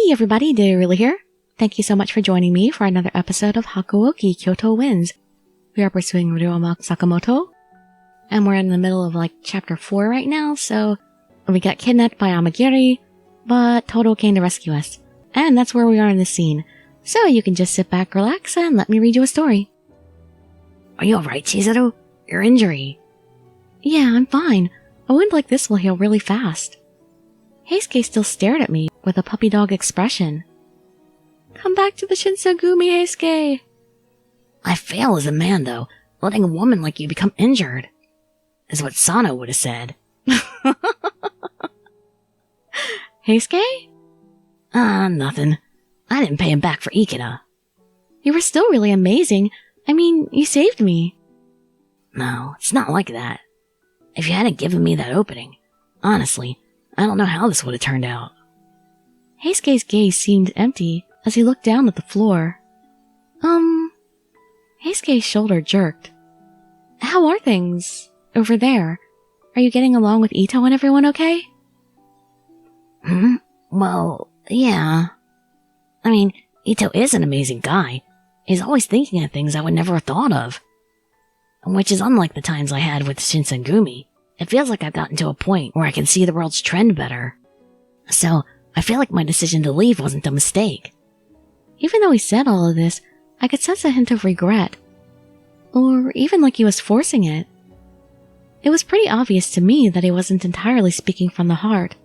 Hey everybody, Dirili here. Thank you so much for joining me for another episode of Hakuoki Kyoto Wins. We are pursuing Ryouma Sakamoto, and we're in the middle of chapter 4 right now, so we got kidnapped by Amagiri, but Todo came to rescue us. And that's where we are in this scene. So you can just sit back, relax, and let me read you a story. Are you alright, Chizuru? Your injury? Yeah, I'm fine. A wound like this will heal really fast. Heisuke still stared at me with a puppy dog expression. Come back to the Shinsengumi, Heisuke! I fail as a man, though. Letting a woman like you become injured is what Sano would have said. Heisuke? Nothing. I didn't pay him back for Ikeda. You were still really amazing. I mean, you saved me. No, it's not like that. If you hadn't given me that opening, honestly, I don't know how this would have turned out. Heisuke's gaze seemed empty as he looked down at the floor. Heisuke's shoulder jerked. How are things over there? Are you getting along with Ito and everyone okay? Well, yeah. I mean, Ito is an amazing guy. He's always thinking of things I would never have thought of. Which is unlike the times I had with Shinsengumi. It feels like I've gotten to a point where I can see the world's trend better. So, I feel like my decision to leave wasn't a mistake. Even though he said all of this, I could sense a hint of regret. Or even like he was forcing it. It was pretty obvious to me that he wasn't entirely speaking from the heart.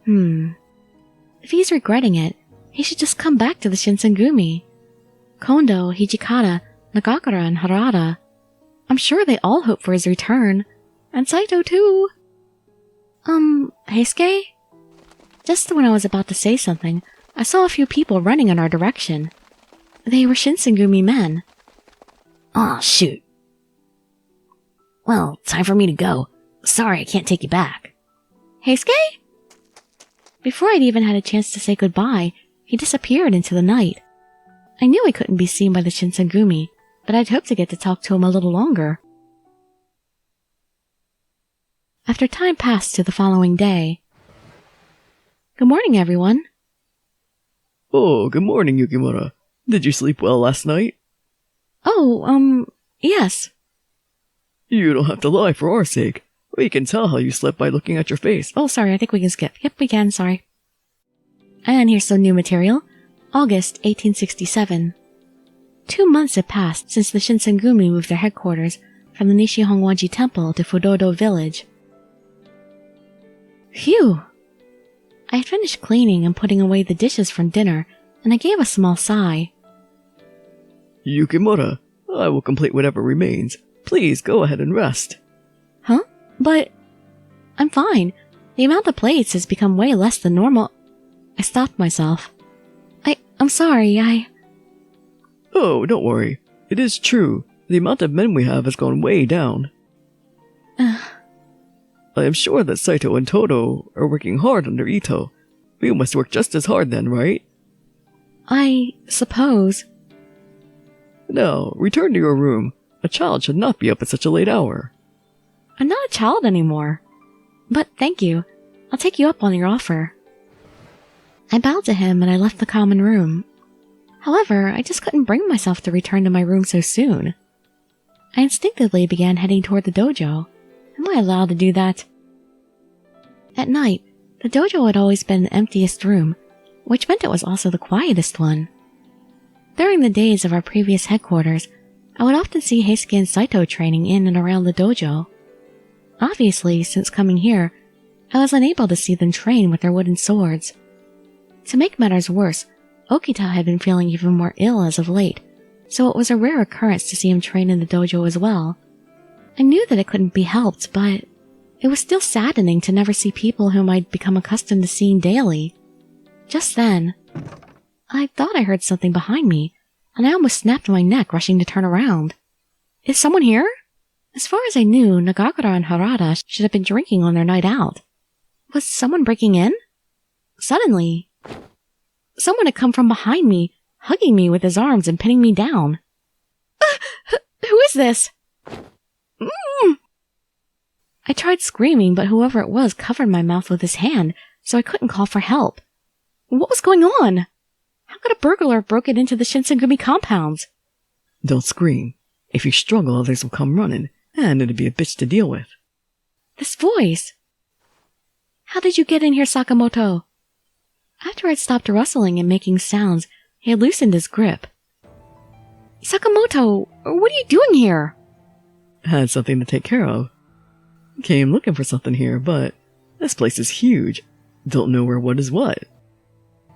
If he's regretting it, he should just come back to the Shinsengumi. Kondo, Hijikata, Nagakura, and Harada. I'm sure they all hope for his return. And Saito too. Heisuke? Just when I was about to say something, I saw a few people running in our direction. They were Shinsengumi men. Aw, shoot. Well, time for me to go. Sorry I can't take you back. Heisuke? Before I'd even had a chance to say goodbye, he disappeared into the night. I knew he couldn't be seen by the Shinsengumi, but I'd hoped to get to talk to him a little longer. After time passed to the following day. Good morning, everyone. Oh, good morning, Yukimura. Did you sleep well last night? Oh, yes. You don't have to lie for our sake. We can tell how you slept by looking at your face. Oh, sorry, I think we can skip. Yep, we can, sorry. And here's some new material. August 1867. 2 months had passed since the Shinsengumi moved their headquarters from the Nishihonwaji Temple to Fudodo Village. Phew! I had finished cleaning and putting away the dishes from dinner, and I gave a small sigh. Yukimura, I will complete whatever remains. Please go ahead and rest. Huh? But I'm fine. The amount of plates has become way less than normal. I stopped myself. I'm sorry, Oh, don't worry. It is true. The amount of men we have has gone way down. I am sure that Saito and Todo are working hard under Ito. We must work just as hard then, right? I suppose. Now, return to your room. A child should not be up at such a late hour. I'm not a child anymore. But thank you. I'll take you up on your offer. I bowed to him and I left the common room. However, I just couldn't bring myself to return to my room so soon. I instinctively began heading toward the dojo. Am I allowed to do that? At night, the dojo had always been the emptiest room, which meant it was also the quietest one. During the days of our previous headquarters, I would often see Heisuke and Saito training in and around the dojo. Obviously, since coming here, I was unable to see them train with their wooden swords. To make matters worse, Okita had been feeling even more ill as of late, so it was a rare occurrence to see him train in the dojo as well. I knew that it couldn't be helped, but it was still saddening to never see people whom I'd become accustomed to seeing daily. Just then, I thought I heard something behind me, and I almost snapped my neck rushing to turn around. Is someone here? As far as I knew, Nagakura and Harada should have been drinking on their night out. Was someone breaking in? Suddenly, someone had come from behind me, hugging me with his arms and pinning me down. Who is this? I tried screaming, but whoever it was covered my mouth with his hand, so I couldn't call for help. What was going on? How could a burglar have broken into the Shinsengumi compounds? Don't scream. If you struggle, others will come running, and it'd be a bitch to deal with. This voice. How did you get in here, Sakamoto? After I'd stopped rustling and making sounds, he had loosened his grip. Sakamoto, what are you doing here? Had something to take care of. Came looking for something here, but this place is huge. Don't know where what is what.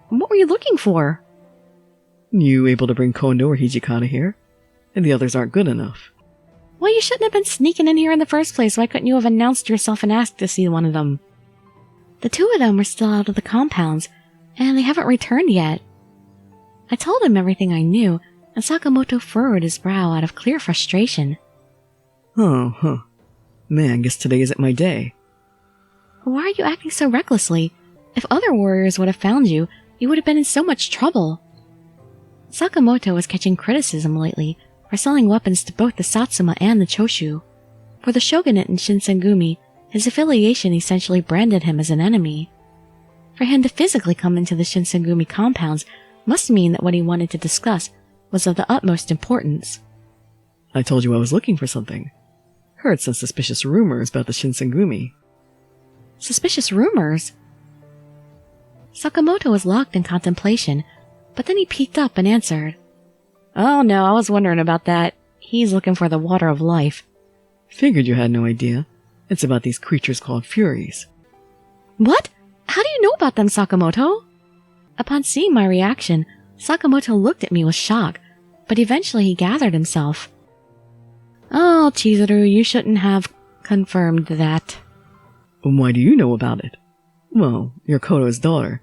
What were you looking for? You able to bring Kondo or Hijikata here? And the others aren't good enough. Well, you shouldn't have been sneaking in here in the first place. Why couldn't you have announced yourself and asked to see one of them? The two of them were still out of the compounds, and they haven't returned yet. I told him everything I knew, and Sakamoto furrowed his brow out of clear frustration. Oh, Man, guess today isn't my day. Why are you acting so recklessly? If other warriors would have found you, you would have been in so much trouble. Sakamoto was catching criticism lately for selling weapons to both the Satsuma and the Choshu. For the shogunate in Shinsengumi, his affiliation essentially branded him as an enemy. For him to physically come into the Shinsengumi compounds must mean that what he wanted to discuss was of the utmost importance. I told you I was looking for something. Heard some suspicious rumors about the Shinsengumi. Suspicious rumors? Sakamoto was locked in contemplation, but then he peeked up and answered. Oh no, I was wondering about that. He's looking for the water of life. Figured you had no idea. It's about these creatures called Furies. What? How do you know about them, Sakamoto? Upon seeing my reaction, Sakamoto looked at me with shock, but eventually he gathered himself. Oh, Chizuru, you shouldn't have confirmed that. Why do you know about it? Well, you're Koto's daughter.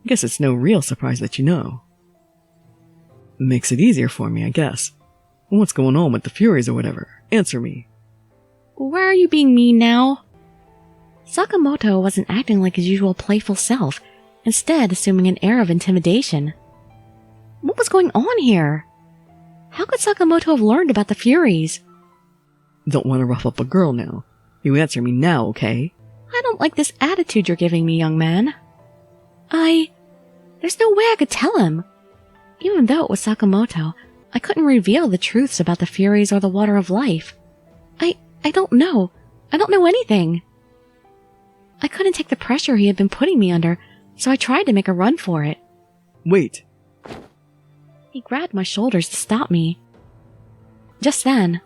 Guess it's no real surprise that you know. Makes it easier for me, I guess. What's going on with the Furies or whatever? Answer me. Why are you being mean now? Sakamoto wasn't acting like his usual playful self, instead assuming an air of intimidation. What was going on here? How could Sakamoto have learned about the Furies? Don't want to rough up a girl now. You answer me now, okay? I don't like this attitude you're giving me, young man. There's no way I could tell him. Even though it was Sakamoto, I couldn't reveal the truths about the Furies or the water of life. I don't know. I don't know anything. I couldn't take the pressure he had been putting me under, so I tried to make a run for it. Wait. He grabbed my shoulders to stop me. Just then,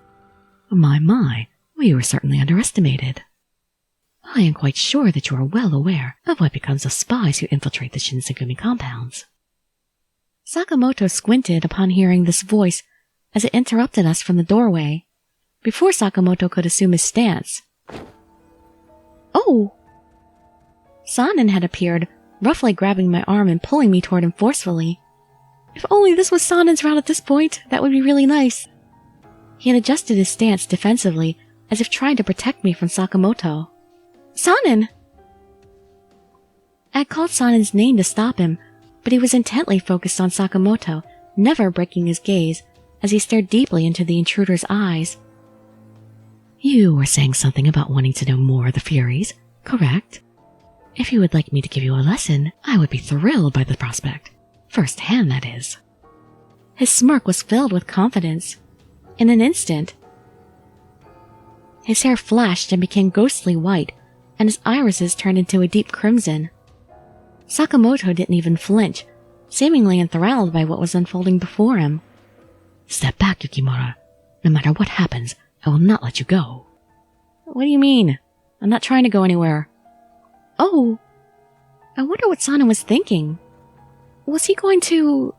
My, we were certainly underestimated. I am quite sure that you are well aware of what becomes of spies who infiltrate the Shinsengumi compounds. Sakamoto squinted upon hearing this voice as it interrupted us from the doorway, before Sakamoto could assume his stance. Oh! Sanin had appeared, roughly grabbing my arm and pulling me toward him forcefully. If only this was Sanin's route at this point, that would be really nice. He had adjusted his stance defensively, as if trying to protect me from Sakamoto. Sanin! I had called Sanin's name to stop him, but he was intently focused on Sakamoto, never breaking his gaze, as he stared deeply into the intruder's eyes. You were saying something about wanting to know more of the Furies, correct? If you would like me to give you a lesson, I would be thrilled by the prospect. First hand, that is. His smirk was filled with confidence. In an instant, his hair flashed and became ghostly white, and his irises turned into a deep crimson. Sakamoto didn't even flinch, seemingly enthralled by what was unfolding before him. Step back, Yukimura. No matter what happens, I will not let you go. What do you mean? I'm not trying to go anywhere. Oh, I wonder what Sanin was thinking. Was he going to...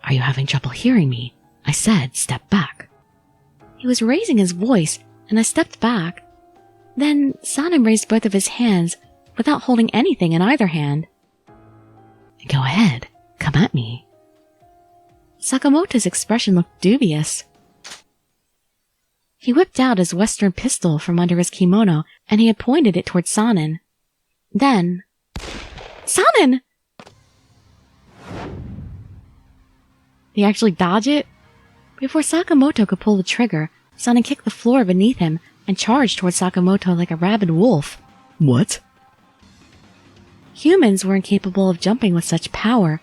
Are you having trouble hearing me? I said step back. He was raising his voice, and I stepped back. Then Sanin raised both of his hands, without holding anything in either hand. Go ahead. Come at me. Sakamoto's expression looked dubious. He whipped out his western pistol from under his kimono, and he had pointed it toward Sanin. Then... Sanin! Did he actually dodge it? Before Sakamoto could pull the trigger, Sanin kicked the floor beneath him and charged toward Sakamoto like a rabid wolf. What? Humans were incapable of jumping with such power.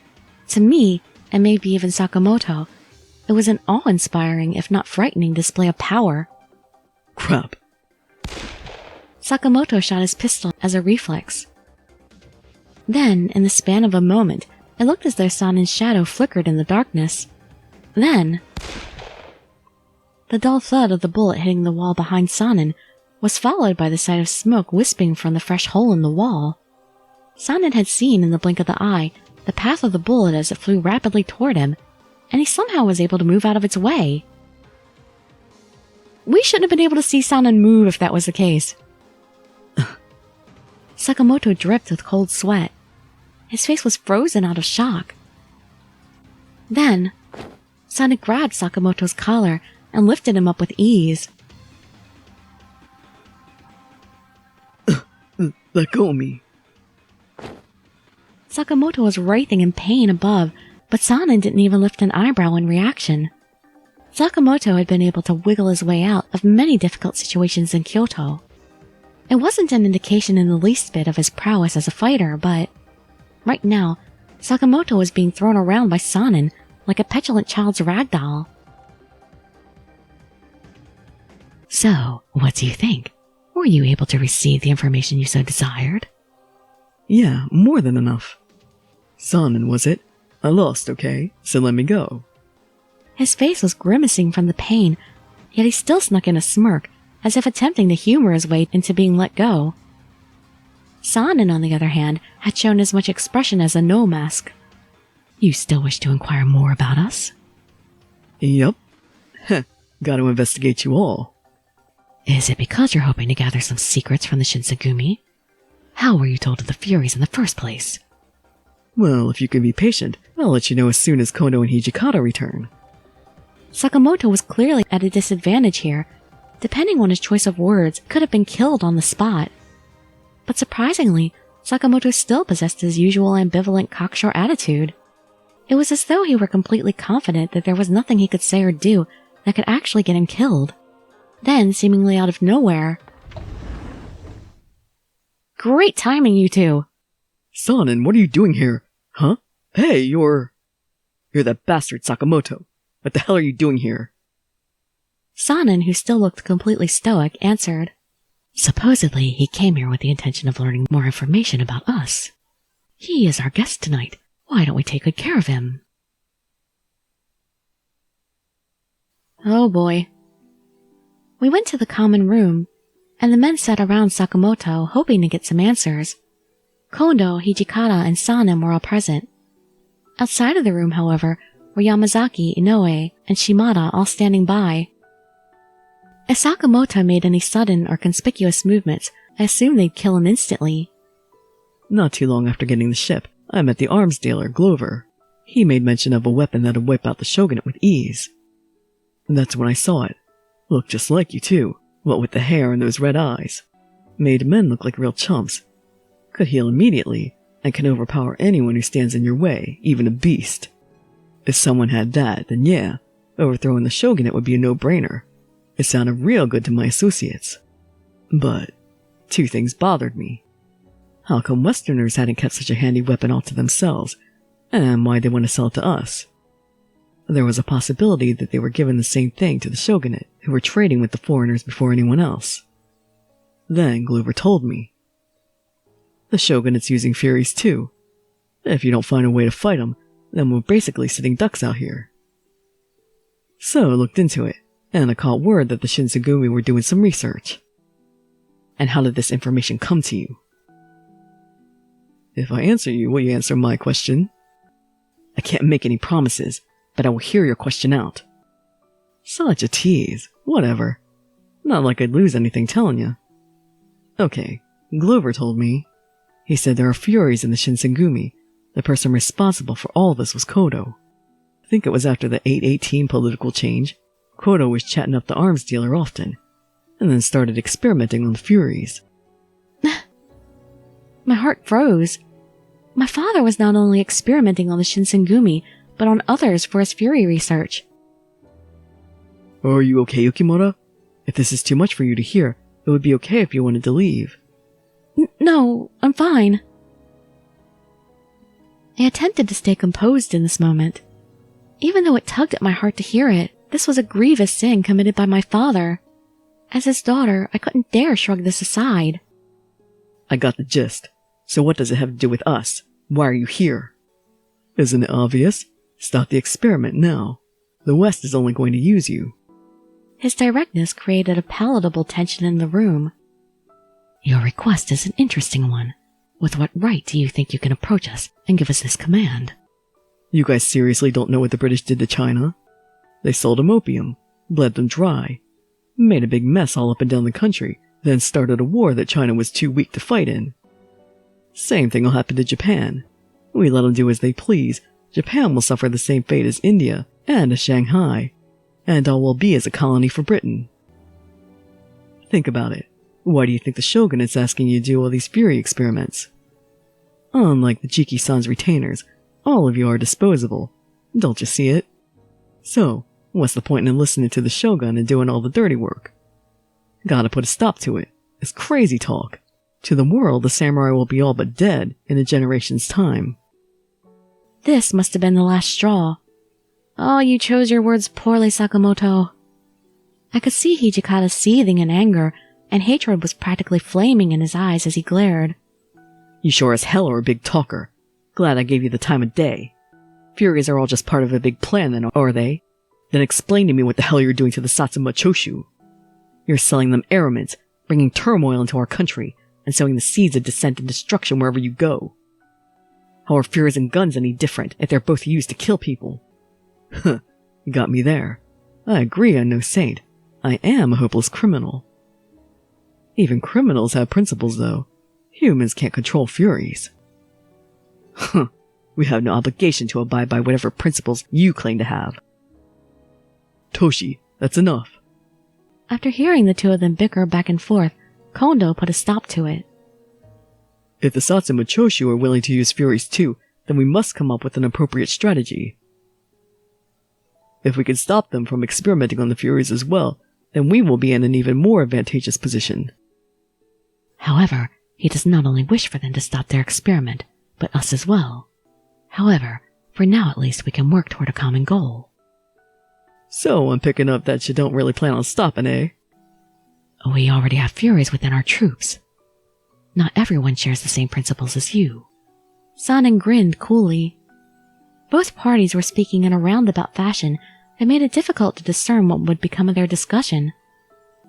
To me, and maybe even Sakamoto, it was an awe-inspiring, if not frightening, display of power. Crap. Sakamoto shot his pistol as a reflex. Then, in the span of a moment, it looked as though Sanen's shadow flickered in the darkness. Then, the dull thud of the bullet hitting the wall behind Sanen was followed by the sight of smoke wisping from the fresh hole in the wall. Sanen had seen in the blink of the eye the path of the bullet as it flew rapidly toward him, and he somehow was able to move out of its way. We shouldn't have been able to see Sanen move if that was the case. Sakamoto dripped with cold sweat. His face was frozen out of shock. Then, Sanen grabbed Sakamoto's collar and lifted him up with ease. Let go of me. Sakamoto was writhing in pain above, but Sanen didn't even lift an eyebrow in reaction. Sakamoto had been able to wiggle his way out of many difficult situations in Kyoto. It wasn't an indication in the least bit of his prowess as a fighter, but right now, Sakamoto was being thrown around by Sanen like a petulant child's rag doll. So, what do you think? Were you able to receive the information you so desired? Yeah, more than enough. Sanen, was it? I lost, okay? So let me go. His face was grimacing from the pain, yet he still snuck in a smirk, as if attempting to humor his way into being let go. Sanen, on the other hand, had shown as much expression as a no mask. You still wish to inquire more about us? Yup. Heh, got to investigate you all. Is it because you're hoping to gather some secrets from the Shinsengumi? How were you told of the Furies in the first place? Well, if you can be patient, I'll let you know as soon as Kondo and Hijikata return. Sakamoto was clearly at a disadvantage here. Depending on his choice of words, could have been killed on the spot. But surprisingly, Sakamoto still possessed his usual ambivalent cocksure attitude. It was as though he were completely confident that there was nothing he could say or do that could actually get him killed. Then, seemingly out of nowhere... Great timing, you two! Sanen, what are you doing here? Huh? Hey, you're that bastard Sakamoto. What the hell are you doing here? Sanen, who still looked completely stoic, answered, Supposedly, he came here with the intention of learning more information about us. He is our guest tonight. Why don't we take good care of him? Oh boy. We went to the common room, and the men sat around Sakamoto, hoping to get some answers. Kondo, Hijikata, and Sanen were all present. Outside of the room, however, were Yamazaki, Inoue, and Shimada all standing by. If Sakamoto made any sudden or conspicuous movements, I assumed they'd kill him instantly. Not too long after getting the ship, I met the arms dealer, Glover. He made mention of a weapon that'd wipe out the shogunate with ease. That's when I saw it. Looked just like you, too. What with the hair and those red eyes. Made men look like real chumps. Could heal immediately, and can overpower anyone who stands in your way, even a beast. If someone had that, then yeah, overthrowing the shogunate would be a no-brainer. It sounded real good to my associates. But two things bothered me. How come Westerners hadn't kept such a handy weapon all to themselves, and why they want to sell it to us? There was a possibility that they were giving the same thing to the shogunate, who were trading with the foreigners before anyone else. Then Glover told me. The shogunate's using Furies too. If you don't find a way to fight them, then we're basically sitting ducks out here. So I looked into it, and I caught word that the Shinsengumi were doing some research. And how did this information come to you? If I answer you, will you answer my question? I can't make any promises, but I will hear your question out. Such a tease. Whatever. Not like I'd lose anything telling you. Okay, Glover told me. He said there are Furies in the Shinsengumi. The person responsible for all this was Kodo. I think it was after the 818 political change. Kodo was chatting up the arms dealer often, and then started experimenting on the Furies. My heart froze. My father was not only experimenting on the Shinsengumi, but on others for his Fury research. Are you okay, Yukimura? If this is too much for you to hear, it would be okay if you wanted to leave. No, I'm fine. I attempted to stay composed in this moment. Even though it tugged at my heart to hear it, this was a grievous sin committed by my father. As his daughter, I couldn't dare shrug this aside. I got the gist. So what does it have to do with us? Why are you here? Isn't it obvious? Stop the experiment now. The West is only going to use you. His directness created a palatable tension in the room. Your request is an interesting one. With what right do you think you can approach us and give us this command? You guys seriously don't know what the British did to China? They sold them opium, bled them dry, made a big mess all up and down the country, then started a war that China was too weak to fight in. Same thing will happen to Japan. We let them do as they please. Japan will suffer the same fate as India and as Shanghai, and all will be as a colony for Britain. Think about it. Why do you think the Shogun is asking you to do all these fury experiments? Unlike the Jiki-san's retainers, all of you are disposable. Don't you see it? So, what's the point in listening to the Shogun and doing all the dirty work? Gotta put a stop to it. It's crazy talk. To the world, the samurai will be all but dead in a generation's time. This must have been the last straw. Oh, you chose your words poorly, Sakamoto. I could see Hijikata seething in anger, and hatred was practically flaming in his eyes as he glared. You sure as hell are a big talker. Glad I gave you the time of day. Furies are all just part of a big plan then, are they? Then explain to me what the hell you're doing to the Satsuma Choshu. You're selling them armaments, bringing turmoil into our country, and sowing the seeds of dissent and destruction wherever you go. How are furies and guns any different if they're both used to kill people? Huh, you got me there. I agree I'm no saint. I am a hopeless criminal. Even criminals have principles, though. Humans can't control furies. Huh, we have no obligation to abide by whatever principles you claim to have. Toshi, that's enough. After hearing the two of them bicker back and forth, Kondo put a stop to it. If the Satsuma Choshu are willing to use furies too, then we must come up with an appropriate strategy. If we can stop them from experimenting on the furies as well, then we will be in an even more advantageous position. However, he does not only wish for them to stop their experiment, but us as well. However, for now at least we can work toward a common goal. So I'm picking up that you don't really plan on stopping, eh? We already have furies within our troops. Not everyone shares the same principles as you. Sanin grinned coolly. Both parties were speaking in a roundabout fashion that made it difficult to discern what would become of their discussion.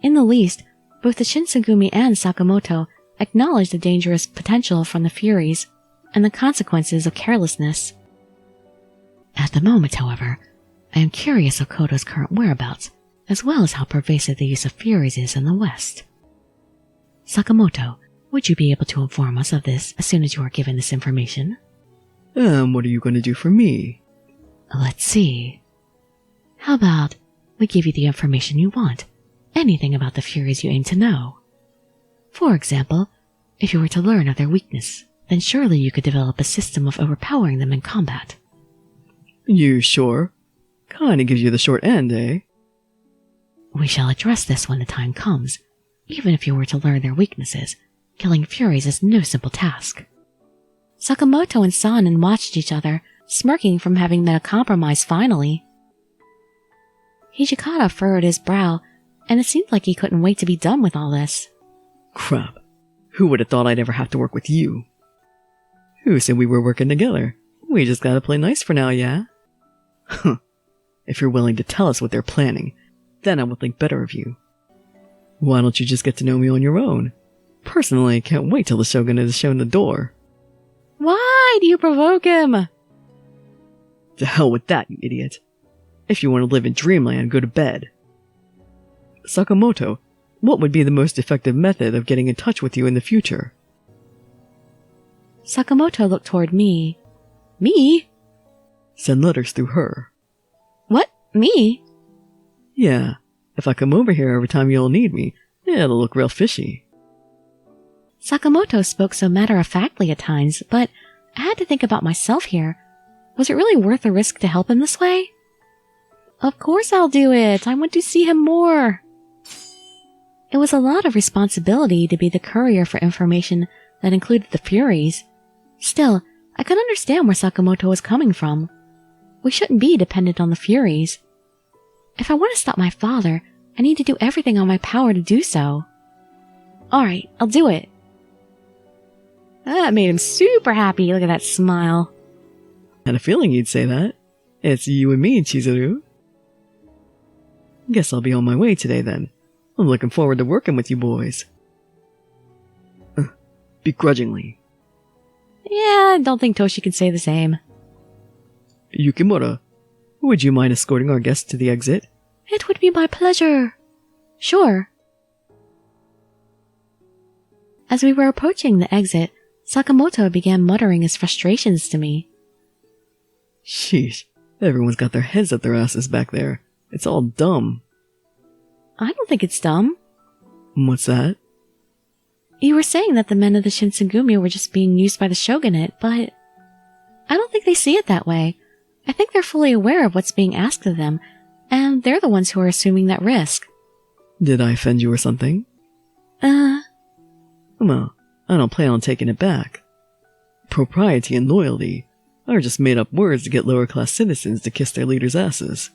In the least, both the Shinsengumi and Sakamoto acknowledged the dangerous potential from the furies and the consequences of carelessness. At the moment, however, I am curious of Koto's current whereabouts, as well as how pervasive the use of furies is in the West. Sakamoto, would you be able to inform us of this as soon as you are given this information? What are you going to do for me? Let's see. How about we give you the information you want, anything about the furies you aim to know? For example, if you were to learn of their weakness, then surely you could develop a system of overpowering them in combat. You sure? Kinda gives you the short end, eh? We shall address this when the time comes. Even if you were to learn their weaknesses, killing furies is no simple task. Sakamoto and Sanin watched each other, smirking from having met a compromise finally. Hijikata furrowed his brow, and it seemed like he couldn't wait to be done with all this. Crap. Who would have thought I'd ever have to work with you? Who said we were working together? We just gotta play nice for now, yeah? Huh. If you're willing to tell us what they're planning, then I will think better of you. Why don't you just get to know me on your own? Personally, I can't wait till the Shogun is shown the door. Why do you provoke him? To hell with that, you idiot. If you want to live in dreamland, go to bed. Sakamoto, what would be the most effective method of getting in touch with you in the future? Sakamoto looked toward me. Me? Send letters through her. What? Me? Yeah. If I come over here every time you'll need me, it'll look real fishy. Sakamoto spoke so matter-of-factly at times, but I had to think about myself here. Was it really worth the risk to help him this way? Of course I'll do it. I want to see him more. It was a lot of responsibility to be the courier for information that included the Furies. Still, I could understand where Sakamoto was coming from. We shouldn't be dependent on the Furies. If I want to stop my father, I need to do everything on my power to do so. Alright, I'll do it. That made him super happy. Look at that smile. Had a feeling you'd say that. It's you and me, Chizuru. Guess I'll be on my way today then. I'm looking forward to working with you boys. Begrudgingly. Yeah, I don't think Toshi can say the same. Yukimura, would you mind escorting our guests to the exit? It would be my pleasure. Sure. As we were approaching the exit, Sakamoto began muttering his frustrations to me. Sheesh, everyone's got their heads up their asses back there. It's all dumb. I don't think it's dumb. What's that? You were saying that the men of the Shinsengumi were just being used by the shogunate, but I don't think they see it that way. I think they're fully aware of what's being asked of them, and they're the ones who are assuming that risk. Did I offend you or something? Well, I don't plan on taking it back. Propriety and loyalty are just made-up words to get lower-class citizens to kiss their leaders' asses.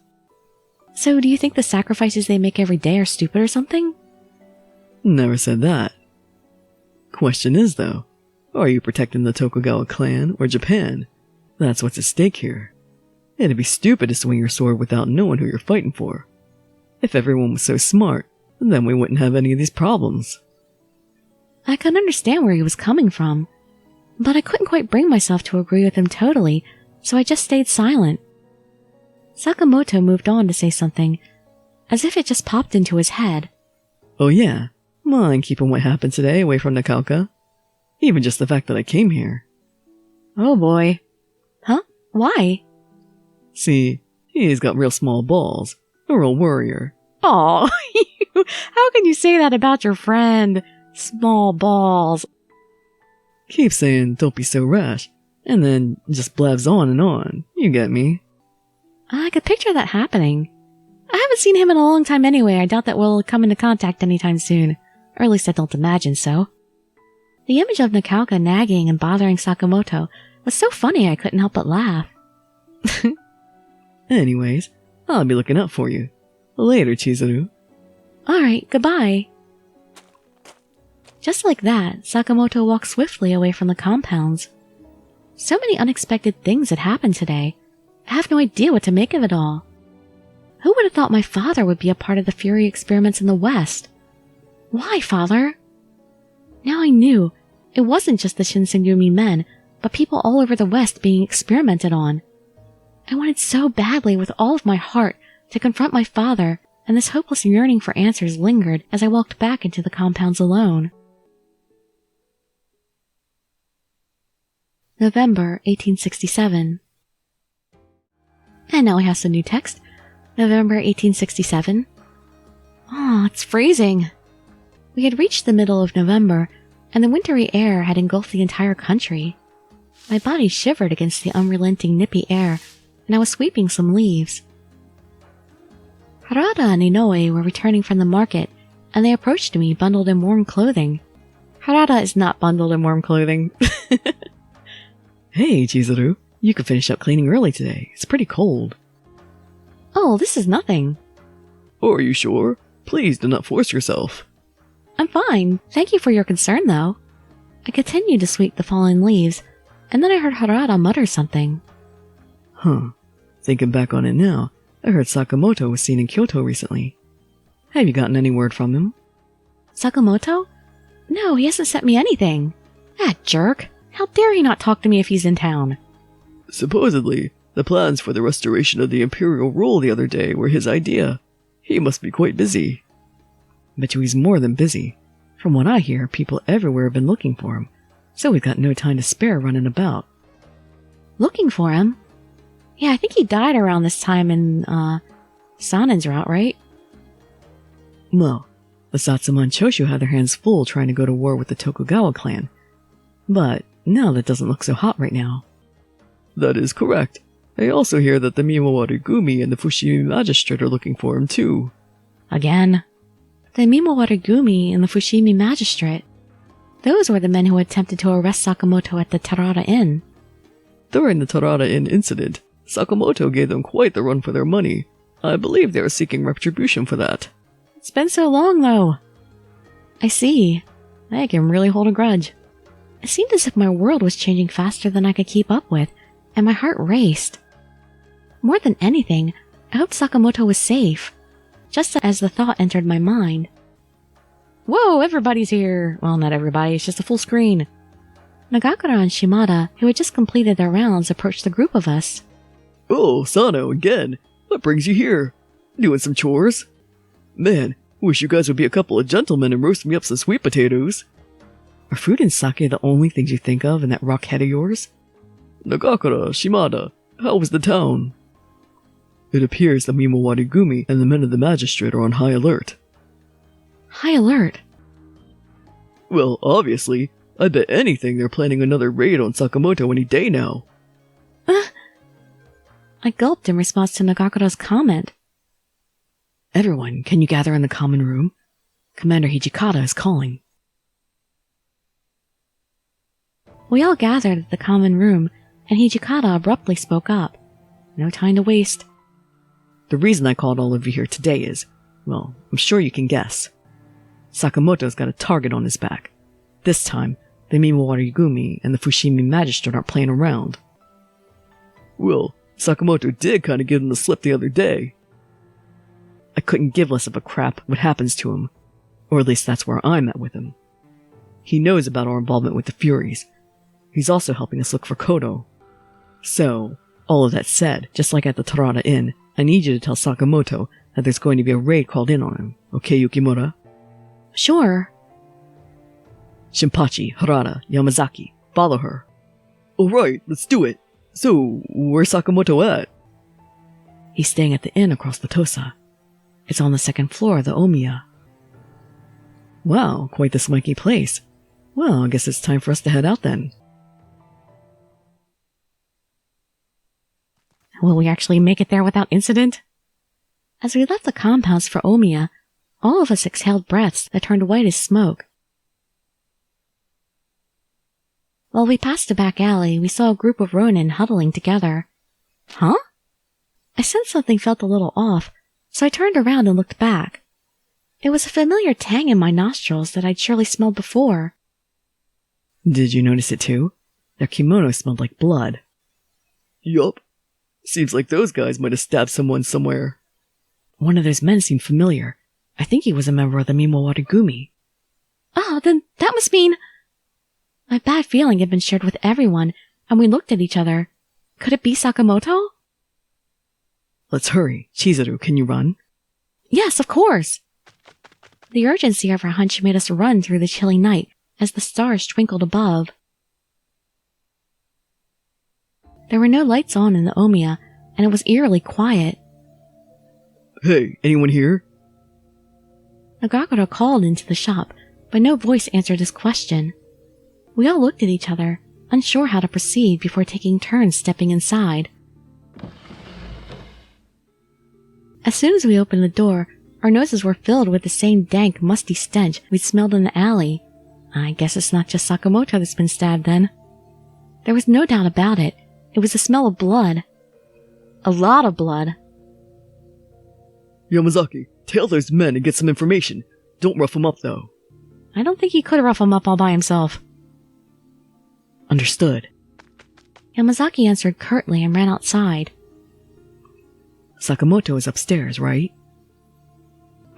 So do you think the sacrifices they make every day are stupid or something? Never said that. Question is, though, are you protecting the Tokugawa clan or Japan? That's what's at stake here. It'd be stupid to swing your sword without knowing who you're fighting for. If everyone was so smart, then we wouldn't have any of these problems. I could understand where he was coming from, but I couldn't quite bring myself to agree with him totally, so I just stayed silent. Sakamoto moved on to say something, as if it just popped into his head. Oh yeah, mind keeping what happened today away from Nakaoka? Even just the fact that I came here. Oh boy. Huh? Why? See, he's got real small balls. A real warrior. Aw, how can you say that about your friend? Small balls. Keep saying, don't be so rash, and then just blabs on and on. You get me? I could picture that happening. I haven't seen him in a long time anyway. I doubt that we'll come into contact anytime soon. Or at least I don't imagine so. The image of Nakaoka nagging and bothering Sakamoto was so funny I couldn't help but laugh. Anyways, I'll be looking out for you. Later, Chizuru. Alright, goodbye. Just like that, Sakamoto walked swiftly away from the compounds. So many unexpected things had happened today. I have no idea what to make of it all. Who would have thought my father would be a part of the Fury experiments in the West? Why, father? Now I knew it wasn't just the Shinsengumi men, but people all over the West being experimented on. I wanted so badly with all of my heart to confront my father, and this hopeless yearning for answers lingered as I walked back into the compounds alone. November 1867. And now we have some new text. November 1867. Oh, it's freezing. We had reached the middle of November, and the wintry air had engulfed the entire country. My body shivered against the unrelenting nippy air, and I was sweeping some leaves. Harada and Inoue were returning from the market, and they approached me bundled in warm clothing. Harada is not bundled in warm clothing. Hey, Chizuru, you can finish up cleaning early today. It's pretty cold. Oh, this is nothing. Are you sure? Please do not force yourself. I'm fine. Thank you for your concern, though. I continued to sweep the fallen leaves, and then I heard Harada mutter something. Huh. Thinking back on it now, I heard Sakamoto was seen in Kyoto recently. Have you gotten any word from him? Sakamoto? No, he hasn't sent me anything. That jerk. How dare he not talk to me if he's in town? Supposedly, the plans for the restoration of the imperial rule the other day were his idea. He must be quite busy. Bet you he's more than busy. From what I hear, people everywhere have been looking for him, so we've got no time to spare running about. Looking for him? Yeah, I think he died around this time in, Sanen's route, right? Well, the Satsuma and Choshu had their hands full trying to go to war with the Tokugawa clan. But now that doesn't look so hot right now. That is correct. I also hear that the Mimawarigumi and the Fushimi magistrate are looking for him too. Again. The Mimawarigumi and the Fushimi magistrate. Those were the men who attempted to arrest Sakamoto at the Tarada Inn. During the Tarada Inn incident, Sakamoto gave them quite the run for their money. I believe they are seeking retribution for that. It's been so long, though. I see. I can really hold a grudge. It seemed as if my world was changing faster than I could keep up with, and my heart raced. More than anything, I hoped Sakamoto was safe, just as the thought entered my mind. Whoa, everybody's here! Well, not everybody, it's just a full screen. Nagakura and Shimada, who had just completed their rounds, approached the group of us. Oh, Sano, again. What brings you here? Doing some chores? Man, wish you guys would be a couple of gentlemen and roast me up some sweet potatoes. Are food and sake the only things you think of in that rock head of yours? Nagakura, Shimada, how was the town? It appears the Mimowarigumi and the men of the magistrate are on high alert. High alert? Well, obviously. I bet anything they're planning another raid on Sakamoto any day now. I gulped in response to Nagakura's comment. Everyone, can you gather in the common room? Commander Hijikata is calling. We all gathered at the common room, and Hijikata abruptly spoke up. No time to waste. The reason I called all of you here today is, well, I'm sure you can guess. Sakamoto's got a target on his back. This time, the Mimowarigumi and the Fushimi magistrate aren't playing around. Well, Sakamoto did kind of give him the slip the other day. I couldn't give less of a crap what happens to him. Or at least that's where I'm at with him. He knows about our involvement with the Furies. He's also helping us look for Kyoto. So, all of that said, just like at the Tarada Inn, I need you to tell Sakamoto that there's going to be a raid called in on him. Okay, Yukimura? Sure. Shinpachi, Harada, Yamazaki, follow her. Alright, let's do it. So, where's Sakamoto at? He's staying at the inn across the Tosa. It's on the second floor of the Omiya. Wow, quite the swanky place. Well, I guess it's time for us to head out then. Will we actually make it there without incident? As we left the compounds for Omiya, all of us exhaled breaths that turned white as smoke. While we passed a back alley, we saw a group of Ronin huddling together. Huh? I sensed something felt a little off, so I turned around and looked back. It was a familiar tang in my nostrils that I'd surely smelled before. Did you notice it too? Their kimono smelled like blood. Yup. Seems like those guys might have stabbed someone somewhere. One of those men seemed familiar. I think he was a member of the Mimowarigumi. Oh, then that must mean... My bad feeling had been shared with everyone, and we looked at each other. Could it be Sakamoto? Let's hurry. Chizuru, can you run? Yes, of course. The urgency of our hunch made us run through the chilly night as the stars twinkled above. There were no lights on in the Omiya, and it was eerily quiet. Hey, anyone here? Nagakura called into the shop, but no voice answered his question. We all looked at each other, unsure how to proceed before taking turns stepping inside. As soon as we opened the door, our noses were filled with the same dank, musty stench we'd smelled in the alley. I guess it's not just Sakamoto that's been stabbed then. There was no doubt about it. It was the smell of blood. A lot of blood. Yamazaki, tail those men and get some information. Don't rough them up, though. I don't think he could rough him up all by himself. Understood. Yamazaki answered curtly and ran outside. Sakamoto is upstairs, right?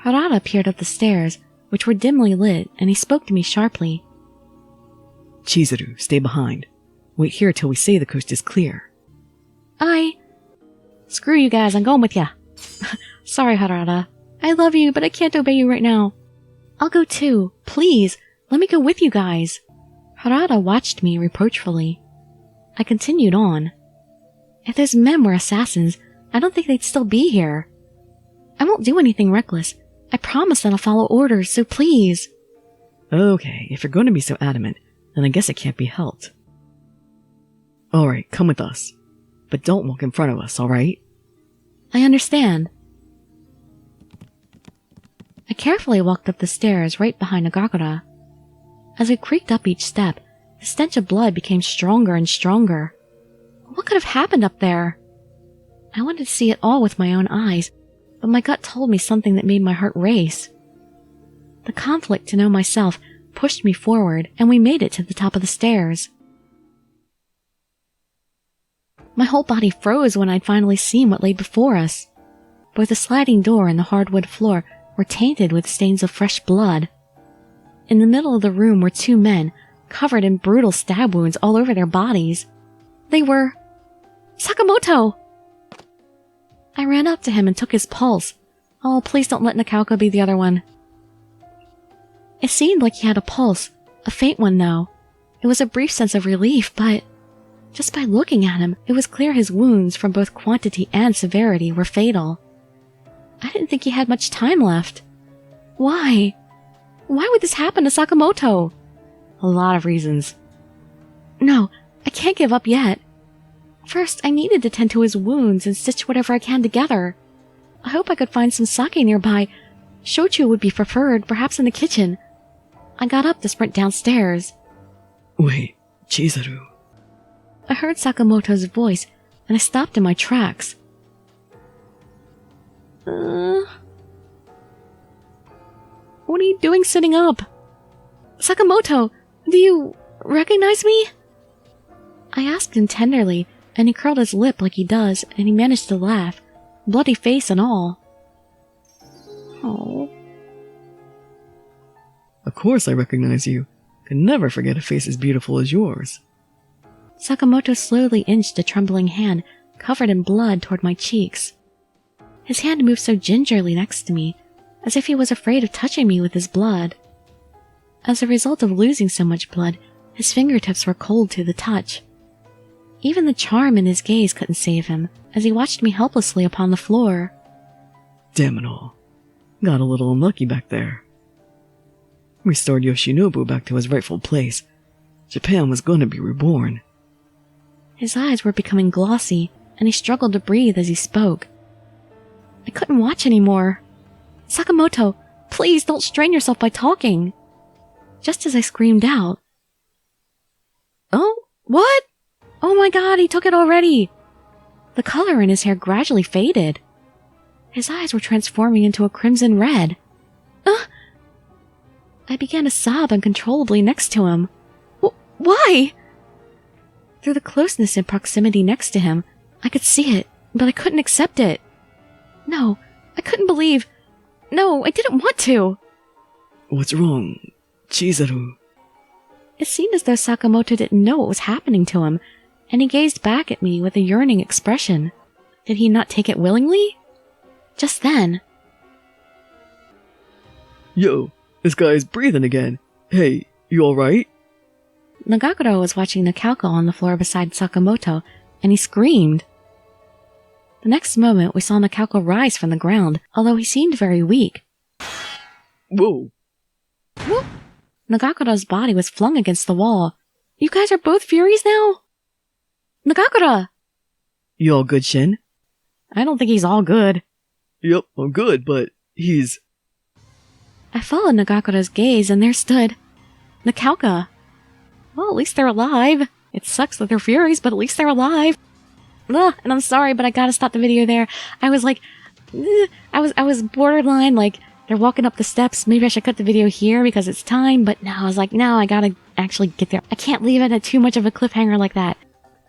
Harada peered up the stairs, which were dimly lit, and he spoke to me sharply. Chizuru, stay behind. Wait here till we say the coast is clear. Screw you guys, I'm going with ya. Sorry, Harada. I love you, but I can't obey you right now. I'll go too. Please, let me go with you guys. Harada watched me reproachfully. I continued on. If those men were assassins, I don't think they'd still be here. I won't do anything reckless. I promise that I'll follow orders, so please. Okay, if you're going to be so adamant, then I guess it can't be helped. Alright, come with us. But don't walk in front of us, alright? I understand. I carefully walked up the stairs right behind Nagakura. As I creaked up each step, the stench of blood became stronger and stronger. What could have happened up there? I wanted to see it all with my own eyes, but my gut told me something that made my heart race. The conflict to know myself pushed me forward, and we made it to the top of the stairs. My whole body froze when I'd finally seen what lay before us. Both the sliding door and the hardwood floor were tainted with stains of fresh blood. In the middle of the room were two men, covered in brutal stab wounds all over their bodies. They were Sakamoto! I ran up to him and took his pulse. Oh, please don't let Nakauka be the other one. It seemed like he had a pulse, a faint one though. It was a brief sense of relief, but just by looking at him, it was clear his wounds, from both quantity and severity, were fatal. I didn't think he had much time left. Why? Why would this happen to Sakamoto? A lot of reasons. No, I can't give up yet. First, I needed to tend to his wounds and stitch whatever I can together. I hope I could find some sake nearby. Shochu would be preferred, perhaps in the kitchen. I got up to sprint downstairs. Wait, Chizuru. I heard Sakamoto's voice, and I stopped in my tracks. What are you doing sitting up? Sakamoto, do you recognize me? I asked him tenderly, and he curled his lip like he does, and he managed to laugh, bloody face and all. Oh. Of course I recognize you. Could never forget a face as beautiful as yours. Sakamoto slowly inched a trembling hand, covered in blood, toward my cheeks. His hand moved so gingerly next to me, as if he was afraid of touching me with his blood. As a result of losing so much blood, his fingertips were cold to the touch. Even the charm in his gaze couldn't save him, as he watched me helplessly upon the floor. Damn it all. Got a little unlucky back there. Restored Yoshinobu back to his rightful place. Japan was going to be reborn. His eyes were becoming glossy, and he struggled to breathe as he spoke. I couldn't watch anymore. Sakamoto, please don't strain yourself by talking. Just as I screamed out. Oh, what? Oh my god, he took it already. The color in his hair gradually faded. His eyes were transforming into a crimson red. I began to sob uncontrollably next to him. Why? Through the closeness and proximity next to him, I could see it, but I couldn't accept it. No, I couldn't believe. No, I didn't want to. What's wrong, Chizuru? It seemed as though Sakamoto didn't know what was happening to him, and he gazed back at me with a yearning expression. Did he not take it willingly? Just then. Yo, this guy's breathing again. Hey, you alright? Nagakuro was watching Nakauka on the floor beside Sakamoto, and he screamed. The next moment, we saw Nakauka rise from the ground, although he seemed very weak. Whoa. Whoop! Nagakuro's body was flung against the wall. You guys are both Furies now? Nagakura! You all good, Shin? I don't think he's all good. Yep, I'm good, but he's... I followed Nagakura's gaze, and there stood Nakauka. Well, at least they're alive. It sucks that they're Furies, but at least they're alive. Ugh, and I'm sorry, but I gotta stop the video there. I was like, I was borderline, like, they're walking up the steps. Maybe I should cut the video here because it's time, but no, I was like, no, I gotta actually get there. I can't leave it at too much of a cliffhanger like that.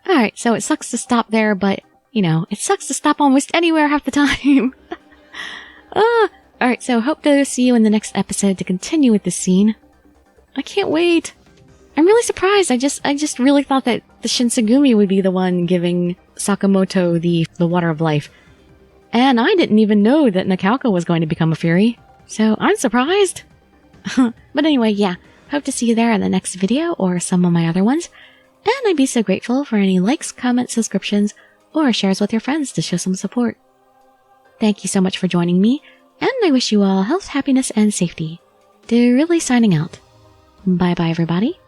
Alright, so it sucks to stop there, but, you know, it sucks to stop almost anywhere half the time. Alright, so hope to see you in the next episode to continue with this scene. I can't wait. I'm really surprised. I just really thought that the Shinsengumi would be the one giving Sakamoto the water of life. And I didn't even know that Nakauka was going to become a Fury. So I'm surprised. But anyway, yeah. Hope to see you there in the next video or some of my other ones. And I'd be so grateful for any likes, comments, subscriptions, or shares with your friends to show some support. Thank you so much for joining me, and I wish you all health, happiness, and safety. Dirili signing out. Bye bye everybody.